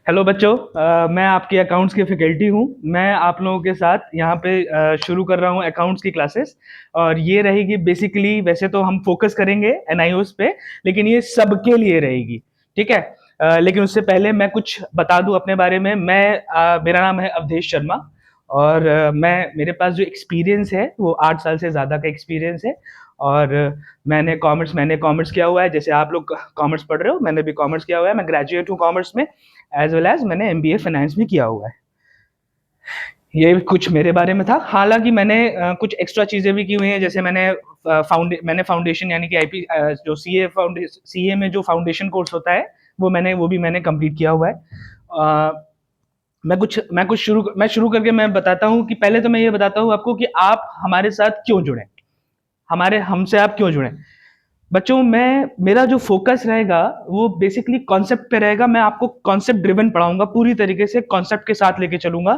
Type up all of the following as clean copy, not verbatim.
Hello बच्चों। मैं आपकी अकाउंट्स की फैकल्टी हूँ। मैं आप लोगों के साथ यहाँ पे शुरू कर रहा हूँ अकाउंट्स की क्लासेस। और ये रहेगी बेसिकली, वैसे तो हम फोकस करेंगे एनआईओस पे, लेकिन ये सबके लिए रहेगी। ठीक है। लेकिन उससे पहले मैं कुछ बता दूं अपने बारे में। मेरा नाम है अवधेश शर्मा। और मेरे पास जो एक्सपीरियंस है वो 8 साल से ज़्यादा का एक्सपीरियंस है। और मैंने कॉमर्स किया हुआ है। जैसे आप लोग कॉमर्स पढ़ रहे हो, मैंने भी कॉमर्स किया हुआ है। मैं ग्रेजुएट हूँ कॉमर्स में, एज वेल एज मैंने एमबीए फाइनेंस भी किया हुआ है। ये कुछ मेरे बारे में था। हालांकि मैंने कुछ एक्स्ट्रा चीजें भी की हुई हैं। जैसे मैंने फाउंडेशन यानी कि आईपी, जो सीए में जो फाउंडेशन कोर्स होता है, वो भी मैंने कंप्लीट किया हुआ है। मैं शुरू करके मैं बताता हूँ कि पहले तो मैं ये बताता हूँ आपको कि आप हमारे साथ क्यों जुड़े, हमारे हमसे आप क्यों जुड़े। बच्चों, मेरा जो फोकस रहेगा वो बेसिकली कॉन्सेप्ट पे रहेगा। मैं आपको कॉन्सेप्ट ड्रिवन पढ़ाऊंगा, पूरी तरीके से कॉन्सेप्ट के साथ लेके चलूंगा।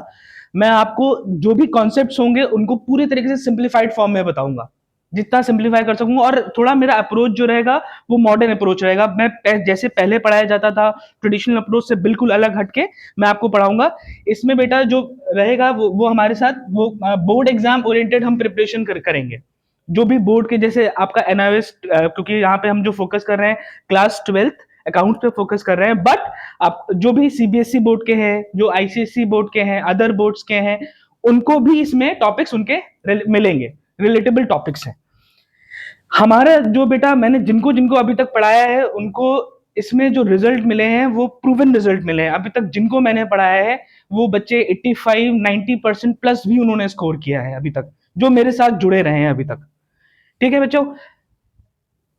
मैं आपको जो भी कॉन्सेप्ट्स होंगे उनको पूरी तरीके से सिंप्लीफाइड फॉर्म में बताऊंगा, जितना सिंप्लीफाई कर सकूंगा। और थोड़ा मेरा अप्रोच जो रहेगा वो मॉडर्न अप्रोच रहेगा। जैसे पहले पढ़ाया जाता था ट्रेडिशनल अप्रोच से बिल्कुल अलग हटके मैं आपको पढ़ाऊंगा। इसमें बेटा जो रहेगा वो हमारे साथ वो बोर्ड एग्जाम ओरिएंटेड हम प्रिपरेशन करेंगे। जो भी बोर्ड के, जैसे आपका एनआईएस, क्योंकि यहाँ पे हम जो फोकस कर रहे हैं क्लास 12th अकाउंट पे फोकस कर रहे हैं। बट आप जो भी सीबीएसई बोर्ड के हैं, जो आईसीएसई बोर्ड के हैं, अदर बोर्ड्स के हैं, उनको भी इसमें टॉपिक्स उनके मिलेंगे, रिलेटेबल टॉपिक्स हैं। हमारा जो बेटा, मैंने जिनको जिनको अभी तक पढ़ाया है उनको इसमें जो रिजल्ट मिले हैं वो प्रूवन रिजल्ट मिले हैं। अभी तक जिनको मैंने पढ़ाया है वो बच्चे 85-90% प्लस भी उन्होंने स्कोर किया है अभी तक, जो मेरे साथ जुड़े रहे हैं अभी तक। ठीक है बच्चों।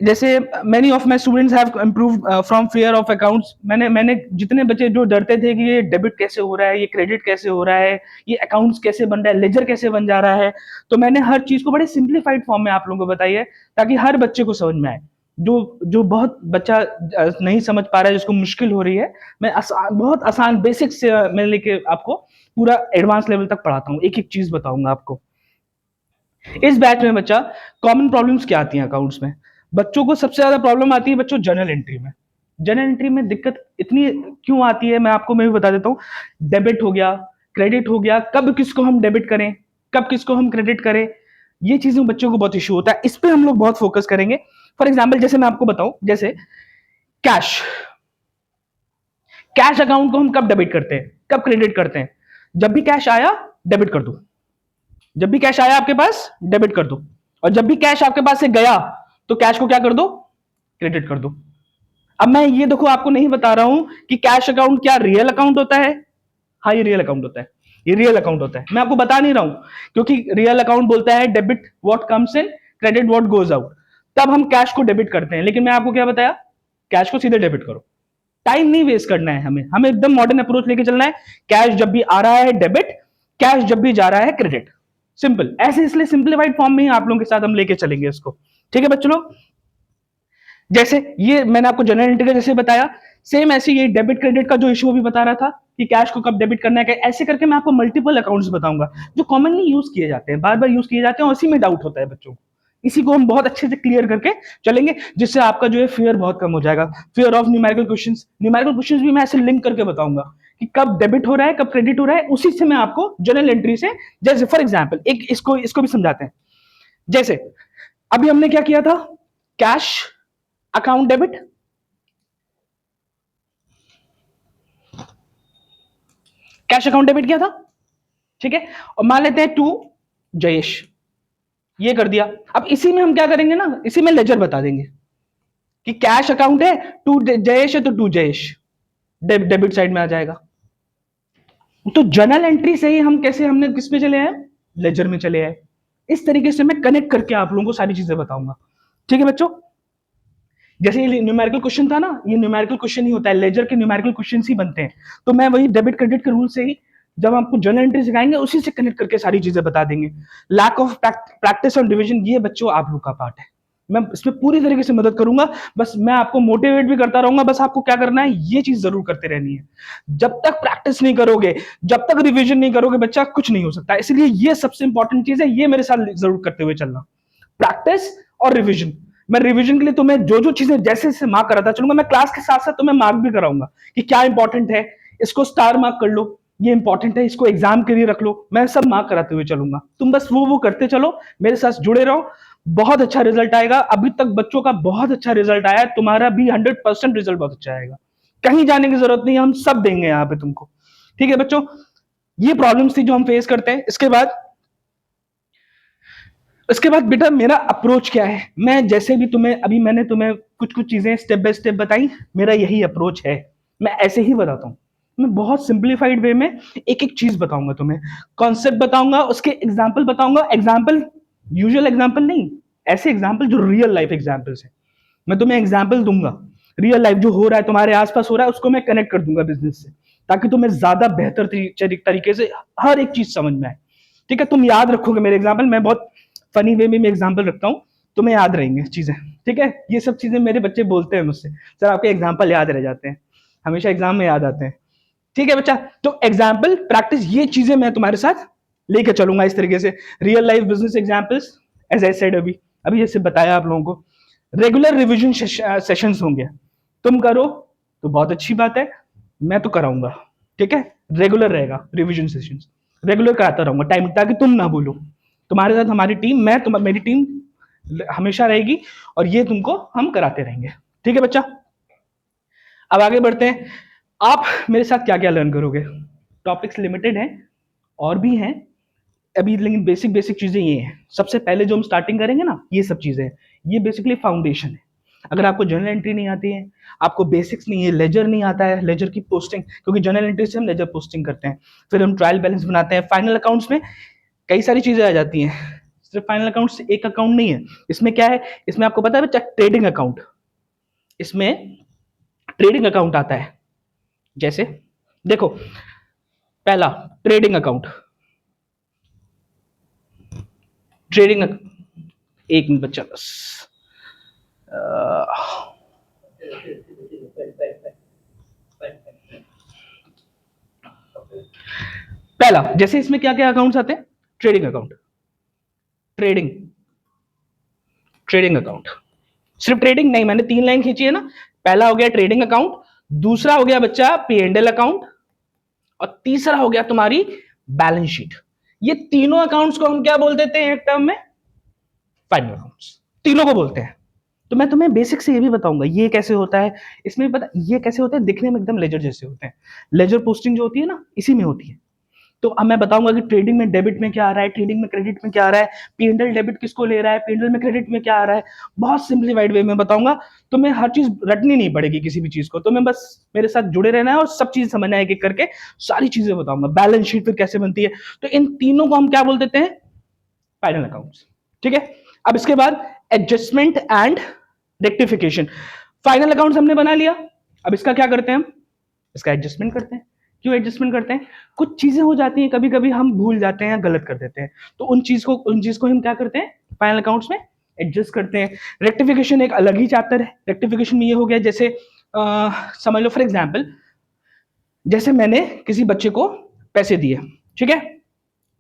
जैसे many of my students have improved from fear of accounts. मैंने जितने बच्चे जो डरते थे कि ये डेबिट कैसे हो रहा है, ये क्रेडिट कैसे हो रहा है, ये अकाउंट्स कैसे बन रहा है, लेजर कैसे बन जा रहा है, तो मैंने हर चीज को बड़े सिंप्लीफाइड फॉर्म में आप लोगों को बताई है, ताकि हर बच्चे को समझ में आए। जो जो बहुत बच्चा नहीं समझ पा रहा है, जिसको मुश्किल हो रही है, बहुत आसान बेसिक से मैं लेके आपको पूरा एडवांस लेवल तक पढ़ाता हूँ। एक एक चीज बताऊंगा आपको। इस बैच में बच्चा, कॉमन प्रॉब्लम्स क्या आती हैं अकाउंट्स में। बच्चों को सबसे ज्यादा प्रॉब्लम आती है बच्चों जर्नल एंट्री में। जर्नल एंट्री में दिक्कत इतनी क्यों आती है मैं भी बता देता हूँ। डेबिट हो गया, क्रेडिट हो गया, कब किसको हम डेबिट करें, कब किसको हम क्रेडिट करें, ये चीजें बच्चों को बहुत इश्यू होता है। इस पे हम लोग बहुत फोकस करेंगे। फॉर एग्जाम्पल, जैसे मैं आपको बताऊं, जैसे कैश कैश अकाउंट को हम कब डेबिट करते हैं, कब क्रेडिट करते हैं। जब भी कैश आया डेबिट कर दो, जब भी कैश आया आपके पास डेबिट कर दो। और जब भी कैश आपके पास से गया तो कैश को क्या कर दो, क्रेडिट कर दो। अब मैं ये देखो आपको नहीं बता रहा हूं कि कैश अकाउंट क्या रियल अकाउंट होता है। हाँ, ये रियल अकाउंट होता है, ये रियल अकाउंट होता है। मैं आपको बता नहीं रहा हूं, क्योंकि रियल अकाउंट बोलता है debit what comes in, credit what goes out. तब हम कैश को डेबिट करते हैं। लेकिन मैं आपको क्या बताया, कैश को सीधे डेबिट करो। टाइम नहीं वेस्ट करना है, हमें हमें एकदम मॉडर्न अप्रोच लेके चलना है। कैश जब भी आ रहा है डेबिट, कैश जब भी जा रहा है क्रेडिट। सिंपल ऐसे, इसलिए सिंप्लीफाइड फॉर्म में ही आप लोगों के साथ हम लेके चलेंगे इसको। ठीक है बच्चों लोग। जैसे ये मैंने आपको जनरल एंट्री का जैसे बताया, सेम ऐसे ये डेबिट क्रेडिट का जो इशू अभी बता रहा था कि कैश को कब डेबिट करना है, ऐसे करके मैं आपको मल्टीपल अकाउंट्स बताऊंगा जो कॉमनली यूज किए जाते हैं, बार बार यूज किए जाते हैं, और इसी में डाउट होता है बच्चों को। इसी को हम बहुत अच्छे से क्लियर करके चलेंगे, जिससे आपका जो है फियर बहुत कम हो जाएगा। Fear of numerical questions, numerical questions भी मैं ऐसे लिंक करके बताऊंगा कि कब डेबिट हो रहा है, कब क्रेडिट हो रहा है। उसी से मैं आपको जनरल एंट्री से, जैसे फॉर एग्जाम्पल एक इसको भी समझाते हैं। जैसे अभी हमने क्या किया था, cash account debit, cash account debit किया था। ठीक है। और मान लेते हैं टू जयेश, ये कर दिया। अब इसी में हम क्या करेंगे ना, इसी में लेजर बता देंगे कि कैश अकाउंट है, टू जयेश है तो टू जयेश डेबिट साइड में आ जाएगा। तो जर्नल एंट्री से ही हम कैसे, हमने किस पे चले आए, लेजर में चले आए। इस तरीके से मैं कनेक्ट करके आप लोगों को सारी चीजें बताऊंगा। ठीक है बच्चों। जैसे ये न्यूमेरिकल क्वेश्चन था ना, ये न्यूमेरिकल क्वेश्चन ही होता है, लेजर के न्यूमेरिकल क्वेश्चन ही बनते हैं। तो मैं वही डेबिट क्रेडिट के रूल से ही, जब आपको जर्नल एंट्री सिखाएंगे उसी से कनेक्ट करके सारी चीजें बता देंगे। Lack of practice on division, ये बच्चों आप लोग का पार्ट है। मैं इसमें पूरी तरीके से मदद करूंगा। बस मैं आपको मोटिवेट भी करता रहूंगा। बस आपको क्या करना है, ये चीज जरूर करते रहनी है। जब तक प्रैक्टिस नहीं करोगे, जब तक रिवीजन नहीं करोगे, बच्चा कुछ नहीं हो सकता। इसलिए ये सबसे इंपॉर्टेंट चीज है, ये मेरे साथ जरूर करते हुए चलना, प्रैक्टिस और रिवीजन। मैं रिवीजन के लिए तुम्हें जो जो चीजें जैसे जैसे मार्क कराता चलूंगा, मैं क्लास के साथ साथ तुम्हें मार्क भी कराऊंगा कि क्या इंपॉर्टेंट है। इसको स्टार मार्क कर लो, ये इंपॉर्टेंट है, इसको एग्जाम के लिए रख लो, मैं सब मार्क कराते हुए चलूंगा, तुम बस वो करते चलो, मेरे साथ जुड़े रहो, बहुत अच्छा रिजल्ट आएगा। अभी तक बच्चों का बहुत अच्छा रिजल्ट आया, तुम्हारा भी 100% रिजल्ट बहुत अच्छा आएगा, कहीं जाने की जरूरत नहीं, हम सब देंगे यहाँ पे तुमको। ठीक है बच्चों, ये प्रॉब्लम्स थी जो हम फेस करते हैं। इसके बाद बेटा मेरा अप्रोच क्या है, मैं जैसे भी तुम्हें अभी मैंने तुम्हें कुछ कुछ चीजें स्टेप बाय स्टेप बताई, मेरा यही अप्रोच है, मैं ऐसे ही बताता हूँ, मैं बहुत सिंप्लीफाइड वे में एक एक चीज बताऊंगा तुम्हें, कॉन्सेप्ट बताऊंगा, उसके एग्जाम्पल बताऊंगा, एग्जाम्पल यूजुअल एग्जाम्पल नहीं, ऐसे एग्जाम्पल जो रियल लाइफ एग्जाम्पल्स है, मैं तुम्हें एग्जाम्पल दूंगा, रियल लाइफ जो हो रहा है तुम्हारे आसपास हो रहा है उसको मैं कनेक्ट कर दूंगा बिजनेस से, ताकि तुम्हें ज्यादा बेहतर तरीके से हर एक चीज समझ में आए। ठीक है, तुम याद रखोगे मेरे एग्जाम्पल, मैं बहुत फनी वे में मैं एग्जाम्पल रखता हूँ, तुम्हें याद रहेंगे चीजें। ठीक है, ये सब चीजें मेरे बच्चे बोलते हैं मुझसे, सर आपके एग्जाम्पल याद रह जाते हैं, हमेशा एग्जाम में याद आते हैं। ठीक है बच्चा, तो एग्जाम्पल प्रैक्टिस ये चीजें मैं तुम्हारे साथ लेकर चलूंगा इस तरीके से, real life business examples, as I said अभी अभी जैसे बताया आप लोगों को, रेगुलर रिविजन सेशंस होंगे, तुम करो तो बहुत अच्छी बात है, मैं तो कराऊंगा। ठीक है, रेगुलर रहेगा रिविजन सेशंस, रेगुलर कराता रहूंगा टाइम, ताकि तुम ना भूलो, तुम्हारे साथ हमारी टीम, मेरी टीम हमेशा रहेगी, और ये तुमको हम कराते रहेंगे। ठीक है बच्चा, अब आगे बढ़ते हैं, आप मेरे साथ क्या क्या लर्न करोगे, टॉपिक्स लिमिटेड हैं और भी हैं अभी, लेकिन बेसिक बेसिक चीजें ये हैं। सबसे पहले जो हम स्टार्टिंग करेंगे ना, ये सब चीजें, ये बेसिकली फाउंडेशन है। अगर आपको जर्नल एंट्री नहीं आती है, आपको बेसिक्स नहीं है, लेजर नहीं आता है, लेजर की पोस्टिंग, क्योंकि जर्नल एंट्री से हम लेजर पोस्टिंग करते हैं, फिर हम ट्रायल बैलेंस बनाते हैं, फाइनल अकाउंट्स में कई सारी चीजें आ जाती हैं, सिर्फ फाइनल अकाउंट से एक अकाउंट नहीं है, इसमें क्या है, इसमें आपको पता है बच्चा, ट्रेडिंग अकाउंट, इसमें ट्रेडिंग अकाउंट आता है। जैसे देखो, पहला ट्रेडिंग अकाउंट, ट्रेडिंग, एक मिनट बच्चा बस, पहला जैसे इसमें क्या क्या अकाउंट्स आते हैं, trading account, trading trading account, सिर्फ ट्रेडिंग नहीं, मैंने 3 लाइन खींची है ना, पहला हो गया ट्रेडिंग अकाउंट, दूसरा हो गया बच्चा P&L अकाउंट, और तीसरा हो गया तुम्हारी बैलेंस शीट। ये तीनों अकाउंट्स को हम क्या बोल देते हैं एक टर्म में, फाइनल अकाउंट्स, तीनों को बोलते हैं। तो मैं तुम्हें बेसिक से ये भी बताऊंगा ये कैसे होता है, इसमें भी पता ये कैसे होता है, दिखने में एकदम लेजर जैसे होते हैं, लेजर पोस्टिंग जो होती है ना इसी में होती है। तो अब मैं बताऊंगा कि ट्रेडिंग में डेबिट में क्या आ रहा है, ट्रेडिंग में क्रेडिट में क्या आ रहा है, P&L डेबिट किसको ले रहा है, P&L में क्रेडिट में क्या आ रहा है, बहुत सिंप्लीफाइड वे में बताऊंगा। तो मैं हर चीज रटनी नहीं पड़ेगी किसी भी चीज को, तो मैं बस मेरे साथ जुड़े रहना है और सब चीज समझना है, एक एक करके सारी चीजें बताऊंगा, बैलेंस शीट फिर कैसे बनती है। तो इन तीनों को हम क्या बोल देते हैं, फाइनल अकाउंट्स। ठीक है, अब इसके बाद adjustment and rectification, final accounts हमने बना लिया, अब इसका क्या करते हैं, हम इसका एडजस्टमेंट करते हैं। क्यों एडजस्टमेंट करते हैं, कुछ चीजें हो जाती हैं कभी कभी हम भूल जाते हैं, गलत कर देते हैं, तो उन चीज को हम क्या करते हैं, फाइनल अकाउंट्स में एडजस्ट करते हैं। रेक्टिफिकेशन एक अलग ही चैप्टर है, रेक्टिफिकेशन में ये हो गया, जैसे समझ लो फॉर एग्जाम्पल, जैसे मैंने किसी बच्चे को पैसे दिए, ठीक है,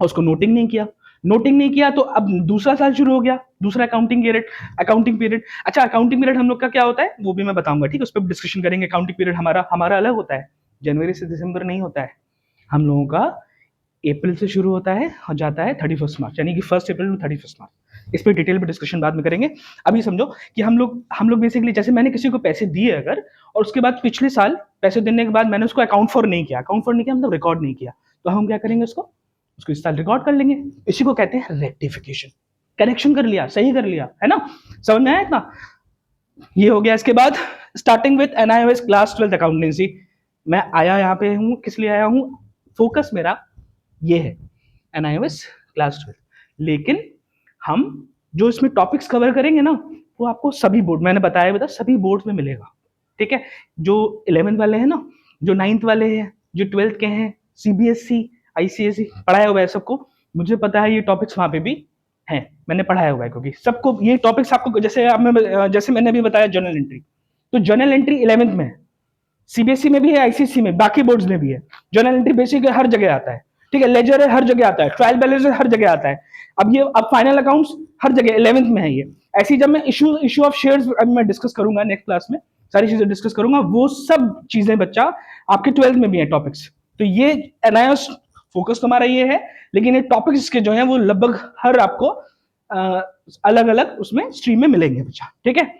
और उसको नोटिंग नहीं किया, तो अब दूसरा साल शुरू हो गया, दूसरा अकाउंटिंग पीरियड। अच्छा, अकाउंटिंग पीरियड हम लोग का क्या होता है वो भी मैं बताऊंगा, ठीक है, उस पर डिस्कशन करेंगे। अकाउंटिंग पीरियड हमारा अलग होता है, जनवरी से दिसंबर नहीं होता है, हम लोगों का अप्रैल से शुरू होता है और जाता है 31 मार्च, यानी कि 1 अप्रैल टू 31 मार्च। इस पर डिटेल में डिस्कशन बाद में करेंगे। अभी समझो कि हम लोग बेसिकली, जैसे मैंने किसी को पैसे दिए अगर, और उसके बाद पिछले साल पैसे देने के बाद मैंने उसको अकाउंट फॉर नहीं किया मतलब रिकॉर्ड नहीं किया, तो हम क्या करेंगे, उसको इस साल रिकॉर्ड कर लेंगे, इसी को कहते हैं रेक्टिफिकेशन, करेक्शन कर लिया, सही कर लिया, है ना, समझ में आया इतना, ये हो गया। इसके बाद starting with NIOS class 12 accountancy, मैं आया यहाँ पे हूँ, किस लिए आया हूँ, फोकस मेरा ये है NIOS क्लास 12, लेकिन हम जो इसमें टॉपिक्स कवर करेंगे ना, वो आपको सभी बोर्ड, मैंने बताया सभी बोर्ड में मिलेगा। ठीक है, जो 11th वाले हैं ना, जो 9th वाले हैं, जो 12th के हैं, CBSE ICSE पढ़ाया हुआ है सबको, मुझे पता है ये टॉपिक्स वहां पे भी हैं, मैंने पढ़ाया हुआ है, क्योंकि सबको ये टॉपिक्स आपको, जैसे मैंने अभी बताया जर्नल एंट्री, तो जर्नल एंट्री 11th में है, CBSE में भी है, ICSE में, बाकी बोर्ड्स में भी है, जर्नल एंट्री बेसिक हर जगह आता है। ठीक है, लेजर है हर जगह आता है, ट्रायल बैलेंस हर जगह आता है, अब फाइनल अकाउंट्स हर जगह 11th में है ये। ऐसी जब मैं इशू ऑफ शेयर्स अभी मैं डिस्कस करूंगा नेक्स्ट क्लास में, सारी चीजें डिस्कस करूंगा। वो सब चीजें बच्चा आपके 12th में भी है टॉपिक्स। तो ये एनआईओएस फोकस तुम्हारा ये है, लेकिन ये टॉपिक्स के जो है वो लगभग हर आपको अलग अलग उसमें स्ट्रीम में मिलेंगे बच्चा, ठीक है।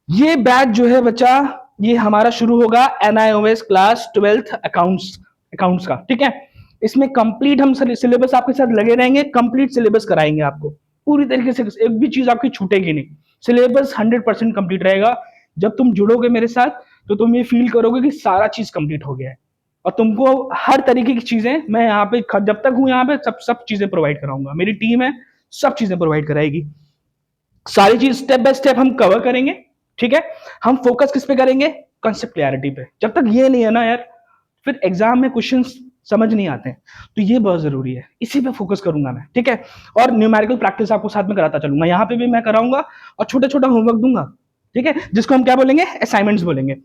ये बैच जो है बच्चा ये हमारा शुरू होगा एनआईओएस क्लास 12th अकाउंट्स का, ठीक है। इसमें कंप्लीट हम सिलेबस आपके साथ लगे रहेंगे, कंप्लीट सिलेबस कराएंगे आपको पूरी तरीके से, एक भी चीज आपकी छूटेगी नहीं। सिलेबस 100% कंप्लीट रहेगा। जब तुम जुड़ोगे मेरे साथ तो तुम ये फील करोगे कि सारा चीज कंप्लीट हो गया है, और तुमको हर तरीके की चीजें मैं यहाँ पे जब तक हूँ यहाँ पे सब चीजें प्रोवाइड कराऊंगा। मेरी टीम है, सब चीजें प्रोवाइड कराएगी। सारी चीज स्टेप बाय स्टेप हम कवर करेंगे, ठीक है। हम फोकस किस पे करेंगे? कॉन्सेप्ट क्लैरिटी पे। जब तक ये नहीं है ना यार, फिर एग्जाम में क्वेश्चंस समझ नहीं आते हैं। तो ये बहुत जरूरी है, इसी पे फोकस करूंगा मैं, ठीक है। और न्यूमेरिकल प्रैक्टिस आपको साथ में कराता चलूंगा, यहाँ पे भी मैं कराऊंगा और छोटा छोटा होमवर्क दूंगा, ठीक है, जिसको हम क्या बोलेंगे? असाइनमेंट्स बोलेंगे।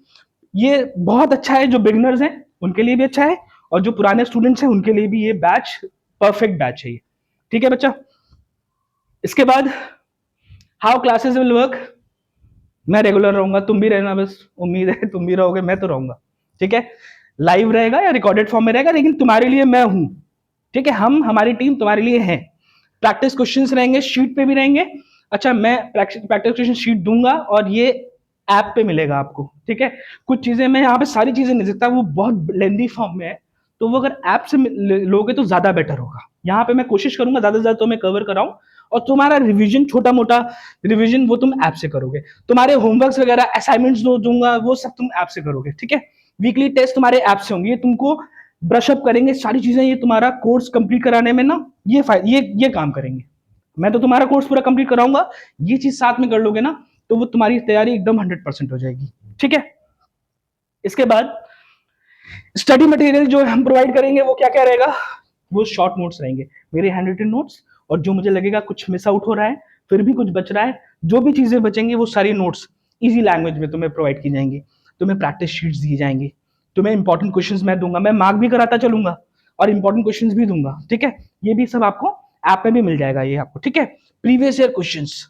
ये बहुत अच्छा है, जो बिगिनर्स हैं उनके लिए भी अच्छा है, और जो पुराने स्टूडेंट्स हैं उनके लिए भी ये बैच परफेक्ट बैच है ये, ठीक है बच्चा। इसके बाद हाउ क्लासेस विल वर्क, मैं रेगुलर रहूंगा, तुम भी रहना, बस उम्मीद है तुम भी रहोगे, मैं तो रहूंगा, ठीक है। लाइव रहेगा या रिकॉर्डेड फॉर्म में रहेगा, लेकिन तुम्हारे लिए मैं हूं, ठीक है। हमारी टीम तुम्हारे लिए है। प्रैक्टिस क्वेश्चंस रहेंगे, शीट पे भी रहेंगे। अच्छा, मैं प्रैक्टिस क्वेश्चन शीट दूंगा और ये ऐप पे मिलेगा आपको, ठीक है। कुछ चीजें मैं यहाँ पे सारी चीजें नहीं सकता, वो बहुत लेंदी फॉर्म में है, तो वो अगर ऐप से लोगे तो ज्यादा बेटर होगा। यहाँ पे मैं कोशिश करूंगा ज्यादा से ज्यादा तुम्हें कवर कराऊं, और तुम्हारा रिवीजन, छोटा मोटा रिवीजन, वो तुम ऐप से करोगे। तुम्हारे होमवर्क्स वगैरह, असाइनमेंट्स जो दूंगा वो सब तुम ऐप से करोगे, ठीक है। वीकली टेस्ट तुम्हारे ऐप से होंगे, ये तुमको ब्रश अप करेंगे सारी चीजें, ये तुम्हारा कोर्स कंप्लीट कराने में ना ये काम करेंगे। मैं तो तुम्हारा कोर्स पूरा कंप्लीट कराऊंगा, ये चीज साथ में कर लोगे ना तो वो तुम्हारी तैयारी एकदम 100% हो जाएगी, ठीक है। इसके बाद स्टडी मटेरियल जो हम प्रोवाइड करेंगे वो क्या क्या रहेगा? वो शॉर्ट नोट्स रहेंगे, मेरे हैंड रिटन नोट्स, और जो मुझे लगेगा कुछ मिस आउट हो रहा है, फिर भी कुछ बच रहा है, जो भी चीजें बचेंगी वो सारी नोट्स इजी लैंग्वेज में तुम्हें प्रोवाइड की जाएंगी। तुम्हें प्रैक्टिस शीट्स दी जाएंगी, तुम्हें इंपॉर्टेंट क्वेश्चंस मैं दूंगा, मैं मार्क भी कराता चलूंगा और इंपॉर्टेंट क्वेश्चंस भी दूंगा, ठीक है। ये भी सब आपको ऐप में भी मिल जाएगा ये आपको, ठीक है। प्रीवियस ईयर क्वेश्चंस,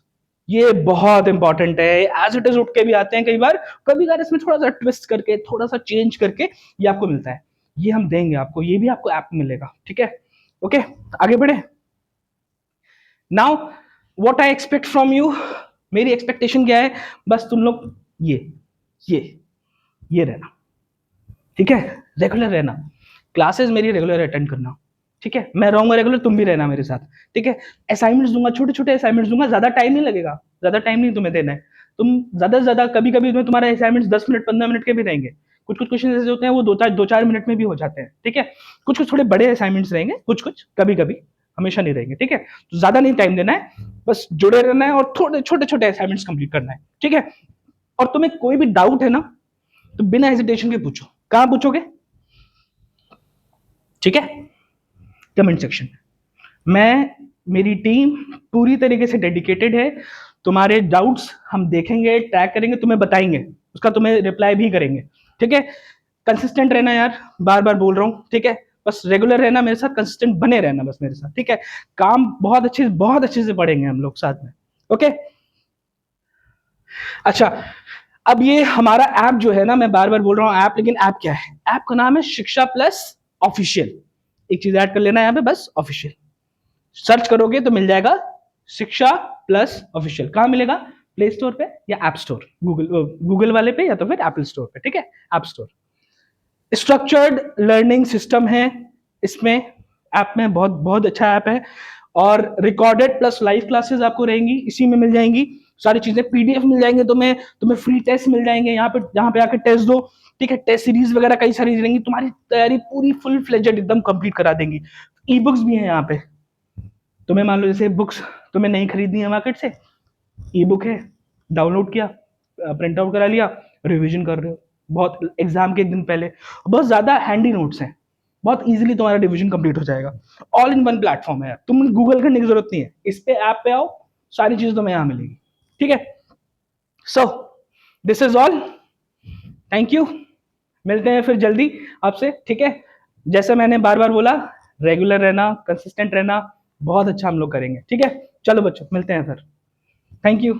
ये बहुत इंपॉर्टेंट है, एज इट इज उठ के भी आते हैं कई बार, कभी बार इसमें थोड़ा सा ट्विस्ट करके, थोड़ा सा चेंज करके ये आपको मिलता है, ये हम देंगे आपको, ये भी आपको ऐप में मिलेगा, ठीक है। ओके, आगे बढ़े। Now what I expect from you, मेरी एक्सपेक्टेशन क्या है? बस तुम लोग ये ये रहना, ठीक है, रेगुलर रहना, क्लासेस मेरी रेगुलर अटेंड करना, ठीक है। मैं रहूंगा रेगुलर, तुम भी रहना मेरे साथ, ठीक है। असाइनमेंट्स दूंगा, छोटे छोटे असाइनमेंट्स दूंगा, ज्यादा टाइम नहीं लगेगा, ज्यादा टाइम नहीं तुम्हें देना है। तुम ज्यादा से ज्यादा, कभी कभी तुम्हें तुम्हारे असाइनमेंट्स 10 मिनट 15 मिनट के भी रहेंगे, कुछ कुछ क्वेश्चन ऐसे होते हैं वो 2-4 मिनट में भी हो जाते हैं, ठीक है। कुछ कुछ थोड़े बड़े असाइनमेंट्स रहेंगे, कुछ कुछ कभी कभी, हमेशा नहीं रहेंगे, ठीक है। तो ज्यादा नहीं टाइम देना है, बस जुड़े रहना है और थोड़े छोटे छोटे असाइनमेंट्स कंप्लीट करना है, ठीक है। और तुम्हें कोई भी डाउट है ना तो बिना हेजिटेशन के पूछो। कहां पूछोगे? ठीक है, कमेंट सेक्शन। मैं, मेरी टीम पूरी तरीके से डेडिकेटेड है, तुम्हारे डाउट्स हम देखेंगे, ट्रैक करेंगे, तुम्हें बताएंगे, उसका तुम्हें रिप्लाई भी करेंगे, ठीक है। कंसिस्टेंट रहना यार, बार बार बोल रहा हूं, ठीक है। बस रेगुलर रहना मेरे साथ, कंसिस्टेंट बने रहना बस मेरे साथ, ठीक है। काम बहुत अच्छे से पढ़ेंगे हम लोग साथ में, ओके। अच्छा, अब ये हमारा ऐप जो है ना, मैं बार बार बोल रहा हूँ ऐप, लेकिन ऐप क्या है? ऐप का नाम है शिक्षा प्लस ऑफिशियल। एक चीज ऐड कर लेना यहाँ पे, बस ऑफिशियल सर्च करोगे तो मिल जाएगा, शिक्षा प्लस ऑफिशियल। कहां मिलेगा? प्ले स्टोर पे या ऐप स्टोर, गूगल वाले पे या तो फिर एप्पल स्टोर पे, ठीक है, app store. Structured learning system है इसमें, ऐप में बहुत बहुत अच्छा ऐप है, और रिकॉर्डेड प्लस लाइव क्लासेस आपको रहेंगी, इसी में मिल जाएंगी सारी चीजें। पीडीएफ मिल जाएंगे तुम्हें, तुम्हें फ्री टेस्ट मिल जाएंगे, यहाँ पे आके टेस्ट दो, ठीक है। टेस्ट सीरीज वगैरह कई सारी रहेंगी, तुम्हारी तैयारी पूरी फुल फ्लेजेड एकदम कंप्लीट करा देंगी। ई बुक्स भी है यहाँ पे, तुम्हें मान लो जैसे बुक्स तुम्हें नहीं खरीदनी है मार्केट से, ई बुक है, डाउनलोड किया, प्रिंट आउट करा लिया, रिवीजन कर रहे हो बहुत एग्जाम के एक दिन पहले, बहुत ज्यादा हैंडी नोट्स हैं, बहुत इजीली तुम्हारा रिवीजन कंप्लीट हो जाएगा। ऑल इन वन प्लेटफॉर्म है, तुम गूगल करने की जरूरत नहीं है, इस पे ऐप पे आओ, सारी चीजें तुम्हें यहाँ मिलेगी, ठीक है। So this is all, thank you, मिलते हैं फिर जल्दी आपसे, ठीक है। जैसे मैंने बार बार बोला, रेगुलर रहना, कंसिस्टेंट रहना, बहुत अच्छा हम लोग करेंगे, ठीक है। चलो बच्चों, मिलते हैं फिर, थैंक यू।